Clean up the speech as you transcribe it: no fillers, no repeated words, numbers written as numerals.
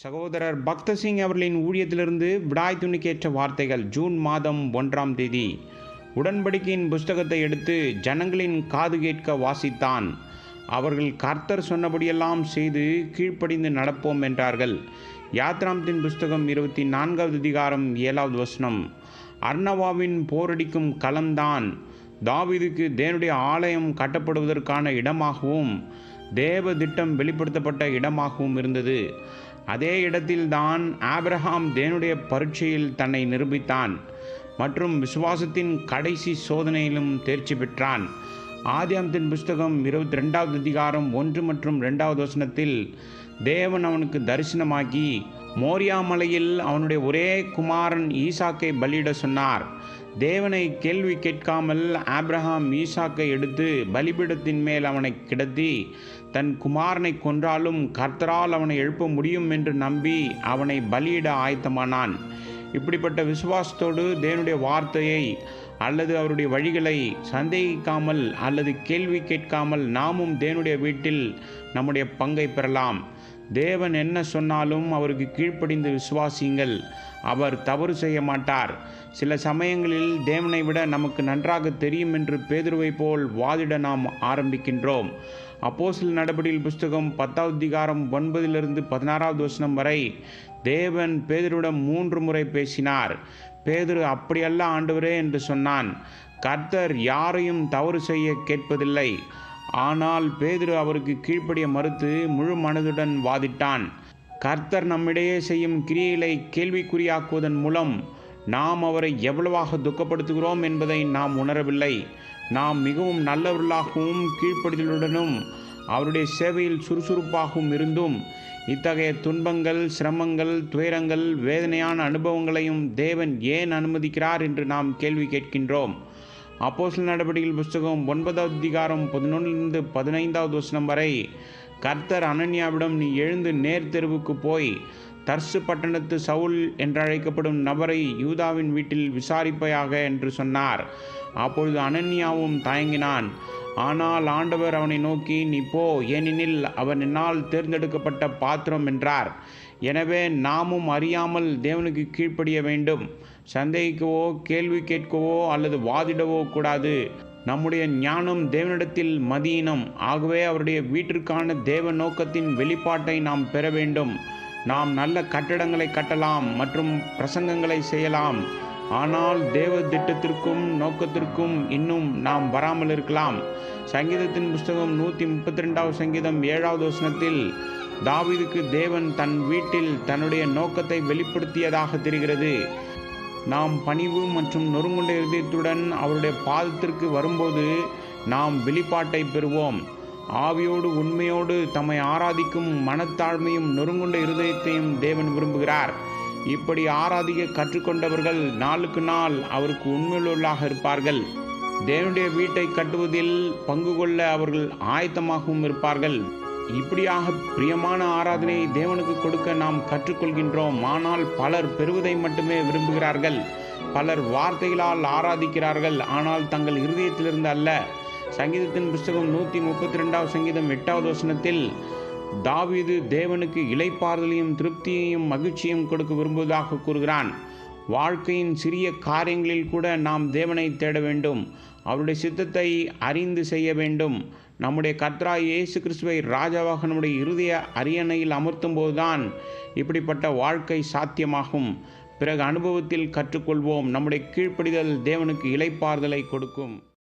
சகோதரர் பக்த சிங் அவர்களின் ஊழியத்திலிருந்து விடாய் துணிக்கேற்ற வார்த்தைகள். ஜூன் மாதம் 1ஆம் தேதி. உடன்படிக்கையின் புஸ்தகத்தை எடுத்து ஜனங்களின் காது கேட்க வாசித்தான். அவர்கள் கர்த்தர் சொன்னபடியெல்லாம் செய்து கீழ்ப்படிந்து நடப்போம் என்றார்கள். யாத்ராமத்தின் புஸ்தகம் 24வது அதிகாரம் 7வது வசனம். அர்னவாவின் போரடிக்கும் களம்தான் தாவீதுக்கு தேவனுடைய ஆலயம் கட்டப்படுவதற்கான இடமாகவும் தேவ திட்டம் வெளிப்படுத்தப்பட்ட இடமாகவும் இருந்தது. அதே இடத்தில்தான் ஆபிரகாம் தேவனுடைய பரீட்சையில் தன்னை நிரூபித்தான் மற்றும் விசுவாசத்தின் கடைசி சோதனையிலும் தேர்ச்சி பெற்றான். ஆதியாகமத்தின் புஸ்தகம் 22வது அதிகாரம் 1 மற்றும் 2வது வசனத்தில் தேவன் அவனுக்கு தரிசனமாகி மோரியா மலையில் அவனுடைய ஒரே குமாரன் ஈசாக்கை பலியிட சொன்னார். தேவனை கேள்வி கேட்காமல் ஆபிரகாம் ஈசாக்கை எடுத்து பலிபீடத்தின் மேல் அவனை கிடத்தி தன் குமாரனை கொன்றாலும் கர்த்தரால் அவனை எழுப்ப முடியும் என்று நம்பி அவனை பலியிட ஆயத்தமானான். இப்படிப்பட்ட விசுவாசத்தோடு தேவனுடைய வார்த்தையை அல்லது அவருடைய வழிகளை சந்தேகிக்காமல் அல்லது கேள்வி கேட்காமல் நாமும் தேவனுடைய வீட்டில் நம்முடைய பங்கை பெறலாம். தேவன் என்ன சொன்னாலும் அவருக்கு கீழ்ப்படிந்து விசுவாசியுங்கள். அவர் தவறு செய்ய மாட்டார். சில சமயங்களில் தேவனை விட நமக்கு நன்றாக தெரியும் என்று பேதுருவை போல் வாதிட நாம் ஆரம்பிக்கின்றோம். அப்போஸ்தலர் நடபடிகள் புஸ்தகம் 10வது அதிகாரம் 9லிருந்து 16வது வசனம் வரை தேவன் பேதுருவிடம் 3 முறை பேசினார். பேதுரு அப்படியல்ல ஆண்டவரே என்று சொன்னான். கர்த்தர் யாரையும் தவறு செய்ய கேட்பதில்லை. ஆனால் பேதுரு அவருக்கு கீழ்ப்படிய மறுத்து முழு மனதுடன் வாதிட்டான். கர்த்தர் நம்மிடையே செய்யும் கிரியைகளை கேள்விக்குறியாக்குவதன் மூலம் நாம் அவரை எவ்வளவாக துக்கப்படுத்துகிறோம் என்பதை நாம் உணரவில்லை. நாம் மிகவும் நல்லவர்களாகவும் கீழ்ப்படிதலுடனும் அவருடைய சேவையில் சுறுசுறுப்பாகவும் இருந்தும் இத்தகைய துன்பங்கள், சிரமங்கள், துயரங்கள், வேதனையான அனுபவங்களையும் தேவன் ஏன் அனுமதிக்கிறார் என்று நாம் கேள்வி கேட்கின்றோம். அப்போஸ்தலர் நடபடிகள் புஸ்தகம் 9வது அதிகாரம் 11லிருந்து 15வது வசனம் வரை கர்த்தர் அனனியாவிடம், நீ எழுந்து நேர் தெருவுக்கு போய் தர்சு பட்டணத்து சவுல் என்றழைக்கப்படும் நபரை யூதாவின் வீட்டில் விசாரிப்பாயாக என்று சொன்னார். அப்பொழுது அனனியாவும் தயங்கினான். ஆனால் ஆண்டவர் அவனை நோக்கி, நீ போ, ஏனெனில் அவன் என்னால் தேர்ந்தெடுக்கப்பட்ட பாத்திரம் என்றார். எனவே நாமும் அறியாமல் தேவனுக்கு கீழ்ப்படிய வேண்டும். சந்தேகிக்கவோ கேள்வி கேட்கவோ அல்லது வாதிடவோ கூடாது. நம்முடைய ஞானம் தேவனிடத்தில் மதியினம். ஆகவே அவருடைய வீட்டிற்கான தேவ நோக்கத்தின் வெளிப்பாட்டை நாம் பெற வேண்டும். நாம் நல்ல கட்டடங்களை கட்டலாம் மற்றும் பிரசங்கங்களை செய்யலாம். ஆனால் தேவ திட்டத்திற்கும் நோக்கத்திற்கும் இன்னும் நாம் வராமல் இருக்கலாம். சங்கீதத்தின் புஸ்தகம் 132வது சங்கீதம் 7வது வசனத்தில் தாவீதுக்கு தேவன் தன் வீட்டில் தன்னுடைய நோக்கத்தை வெளிப்படுத்தியதாக தெரிகிறது. நாம் பணிவு மற்றும் நொறுங்குண்ட இருதயத்துடன் அவருடைய பாதத்திற்கு வரும்போது நாம் வெளிப்பாட்டை பெறுவோம். ஆவியோடு உண்மையோடு தம்மை ஆராதிக்கும் மனத்தாழ்மையும் நொறுங்குண்ட இருதயத்தையும் தேவன் விரும்புகிறார். இப்படி ஆராதிக்க கற்றுக்கொண்டவர்கள் நாளுக்கு நாள் அவருக்கு உண்மையுள்ளவர்களாக இருப்பார்கள். தேவனுடைய வீட்டை கட்டுவதில் பங்கு கொள்ள அவர்கள் ஆயத்தமாகவும் இருப்பார்கள். இப்படியாக பிரியமான ஆராதனை தேவனுக்கு கொடுக்க நாம் கற்றுக்கொள்கின்றோம். ஆனால் பலர் பெறுவதை மட்டுமே விரும்புகிறார்கள். பலர் வார்த்தைகளால் ஆராதிக்கிறார்கள், ஆனால் தங்கள் இருதயத்திலிருந்து அல்ல. சங்கீதத்தின் புஸ்தகம் 132வது சங்கீதம் 8வது வசனத்தில் தாவீது தேவனுக்கு இளைப்பாறுதலையும் திருப்தியையும் மகிழ்ச்சியும் கொடுக்க விரும்புவதாக கூறுகிறான். வாழ்க்கையின் சிறிய காரியங்களில் கூட நாம் தேவனை தேட வேண்டும். அவருடைய சித்தத்தை அறிந்து செய்ய வேண்டும். நம்முடைய கர்த்தராகிய இயேசு கிறிஸ்துவை ராஜாவாக நம்முடைய இருதய அரியணையில் அமர்த்தும் போதுதான் இப்படிப்பட்ட வாழ்க்கை சாத்தியமாகும். பிறகு அனுபவத்தில் கற்றுக்கொள்வோம். நம்முடைய கீழ்ப்படிதல் தேவனுக்கு இளைப்பாறுதலை கொடுக்கும்.